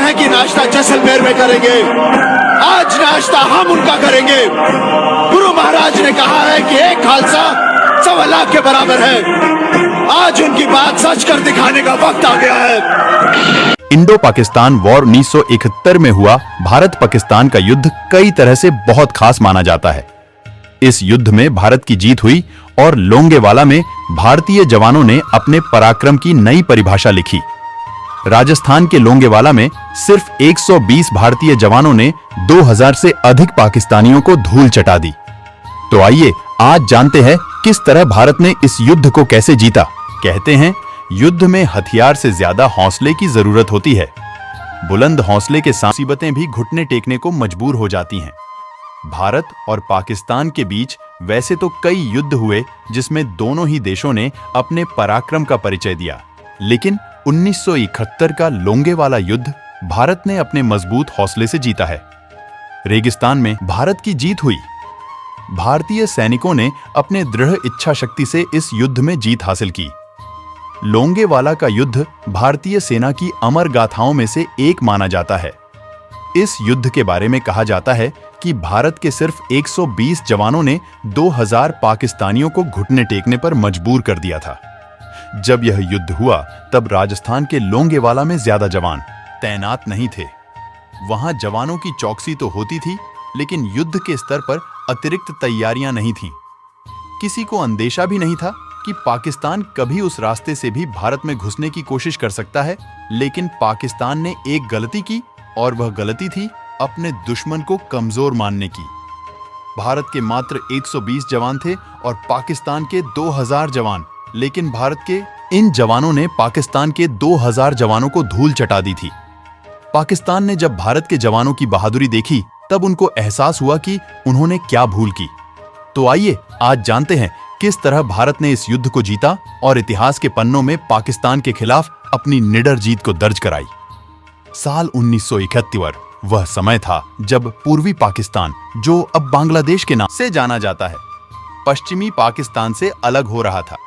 हैं कि नाश्ता जैसलमेर में करेंगे, आज नाश्ता हम उनका करेंगे। गुरु महाराज ने कहा है कि एक खालसा 1.25 लाख के बराबर है। आज उनकी बात सच कर दिखाने का वक्त आ गया है। इंडो पाकिस्तान वॉर 1971 में हुआ भारत पाकिस्तान का युद्ध कई तरह से बहुत खास माना जाता है। इस युद्ध में भारत की जीत हुई और लोंगेवाला में भारतीय जवानों ने अपने पराक्रम की नई परिभाषा लिखी। राजस्थान के लोंगेवाला में सिर्फ 120 भारतीय जवानों ने 2000 से अधिक पाकिस्तानियों को धूल चटा दी। तो आइए आज जानते हैं किस तरह भारत ने इस युद्ध को कैसे जीता। कहते हैं युद्ध में हथियार से ज्यादा हौसले की जरूरत होती है। बुलंद हौसले के साथ मुसीबतें भी घुटने टेकने को मजबूर हो जाती हैं। भारत और पाकिस्तान के बीच वैसे तो कई युद्ध हुए जिसमें दोनों ही देशों ने अपने पराक्रम का परिचय दिया, लेकिन 1971 का लोंगेवाला युद्ध भारत ने अपने मजबूत हौसले से जीता है। रेगिस्तान में भारत की जीत हुई। भारतीय सैनिकों ने अपने दृढ़ इच्छा शक्ति से इस युद्ध में जीत हासिल की। लोंगेवाला का युद्ध भारतीय सेना की अमर गाथाओं में से एक माना जाता है। इस युद्ध के बारे में कहा जाता है कि भारत के सिर्फ 120 जवानों ने 2000 पाकिस्तानियों को घुटने टेकने पर मजबूर कर दिया था। जब यह युद्ध हुआ तब राजस्थान के लोंगेवाला में ज्यादा जवान तैनात नहीं थे। वहां जवानों की चौकसी तो होती थी, लेकिन युद्ध के स्तर पर अतिरिक्त तैयारियां नहीं थीं। किसी को अंदेशा भी नहीं था कि पाकिस्तान कभी उस रास्ते से भी भारत में घुसने की कोशिश कर सकता है। लेकिन पाकिस्तान ने एक गलती की, और वह गलती थी अपने दुश्मन को कमजोर मानने की। भारत के मात्र 120 जवान थे और पाकिस्तान के 2000 जवान, लेकिन भारत के इन जवानों ने पाकिस्तान के 2000 जवानों को धूल चटा दी थी। पाकिस्तान ने जब भारत के जवानों की बहादुरी देखी तब उनको एहसास हुआ कि उन्होंने क्या भूल की। तो आइए आज जानते हैं किस तरह भारत ने इस युद्ध को जीता और इतिहास के पन्नों में पाकिस्तान के खिलाफ अपनी निडर जीत को दर्ज कराई। साल 1971 वह समय था जब पूर्वी पाकिस्तान, जो अब बांग्लादेश के नाम से जाना जाता है, पश्चिमी पाकिस्तान से अलग हो रहा था।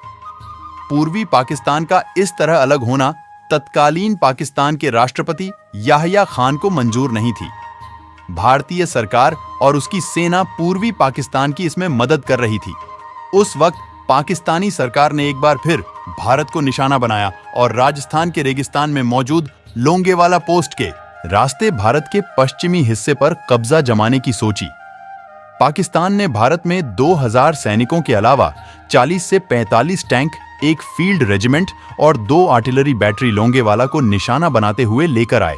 पूर्वी पाकिस्तान का इस तरह अलग होना तत्कालीन पाकिस्तान के राष्ट्रपति याह्या खान को मंजूर नहीं थी। भारतीय सरकार और उसकी सेना पूर्वी पाकिस्तान की इसमें मदद कर रही थी। उस वक्त पाकिस्तानी सरकार ने एक बार फिर भारत को निशाना बनाया और राजस्थान के रेगिस्तान में मौजूद लोंगेवाला पोस्ट के रास्ते भारत के पश्चिमी हिस्से पर कब्जा जमाने की सोची। पाकिस्तान ने भारत में 2000 सैनिकों के अलावा 40 से 45 टैंक, एक फील्ड रेजिमेंट और 2 आर्टिलरी बैटरी लोंगेवाला को निशाना बनाते हुए लेकर आए।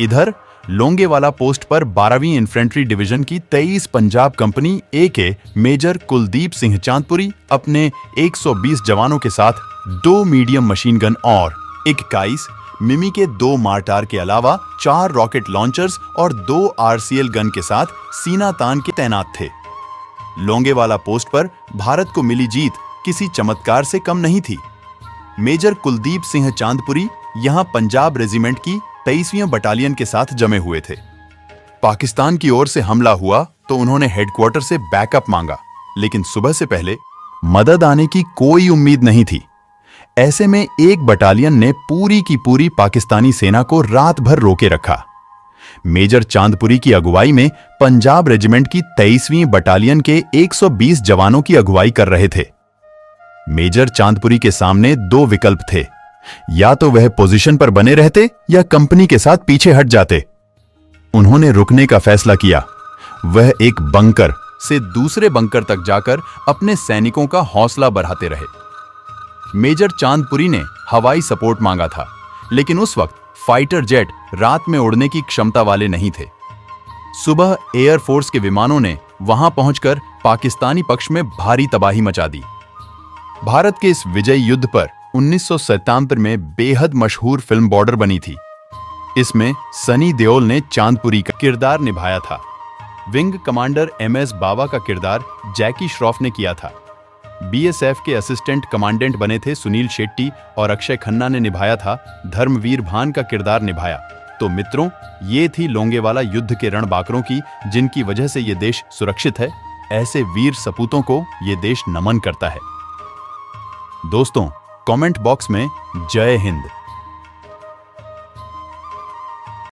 इधर लोंगेवाला पोस्ट पर 12वीं इन्फेंट्री डिवीजन की 23 पंजाब कंपनी ए के मेजर कुलदीप सिंह चांदपुरी अपने 120 जवानों के साथ 2 मीडियम मशीन गन और 21 मिमी के 2 मार्टार के अलावा 4 रॉकेट लॉन्चर्स और 2 आरसीएल गन के साथ सीना तान के तैनात थे। लोंगेवाला पोस्ट पर भारत को मिली जीत किसी चमत्कार से कम नहीं थी। मेजर कुलदीप सिंह चांदपुरी यहां पंजाब रेजिमेंट की 23वीं बटालियन के साथ जमे हुए थे। पाकिस्तान की ओर से हमला हुआ तो उन्होंने हेडक्वार्टर से बैकअप मांगा, लेकिन सुबह से पहले मदद आने की कोई उम्मीद नहीं थी। ऐसे में एक बटालियन ने पूरी की पूरी पाकिस्तानी सेना को रात भर रोके रखा। मेजर चांदपुरी की अगुवाई में पंजाब रेजिमेंट की 23वीं बटालियन के 120 जवानों की अगुवाई कर रहे थे। मेजर चांदपुरी के सामने 2 विकल्प थे, या तो वह पोजीशन पर बने रहते या कंपनी के साथ पीछे हट जाते। उन्होंने रुकने का फैसला किया। वह एक बंकर से दूसरे बंकर तक जाकर अपने सैनिकों का हौसला बढ़ाते रहे। मेजर चांदपुरी ने हवाई सपोर्ट मांगा था, लेकिन उस वक्त फाइटर जेट रात में उड़ने की क्षमता वाले नहीं थे। सुबह एयरफोर्स के विमानों ने वहां पहुंचकर पाकिस्तानी पक्ष में भारी तबाही मचा दी। भारत के इस विजय युद्ध पर 1977 में बेहद मशहूर फिल्म बॉर्डर बनी थी। इसमें सनी देओल ने चांदपुरी का किरदार निभाया था। विंग कमांडर MS बावा का किरदार जैकी श्रॉफ ने किया था। BSF के असिस्टेंट कमांडेंट बने थे सुनील शेट्टी और अक्षय खन्ना ने निभाया था धर्मवीर भान का किरदार निभाया। तो मित्रों, ये थी लोंगेवाला युद्ध के रणबांकुरों की, जिनकी वजह से ये देश सुरक्षित है। ऐसे वीर सपूतों को ये देश नमन करता है। दोस्तों, कमेंट बॉक्स में जय हिंद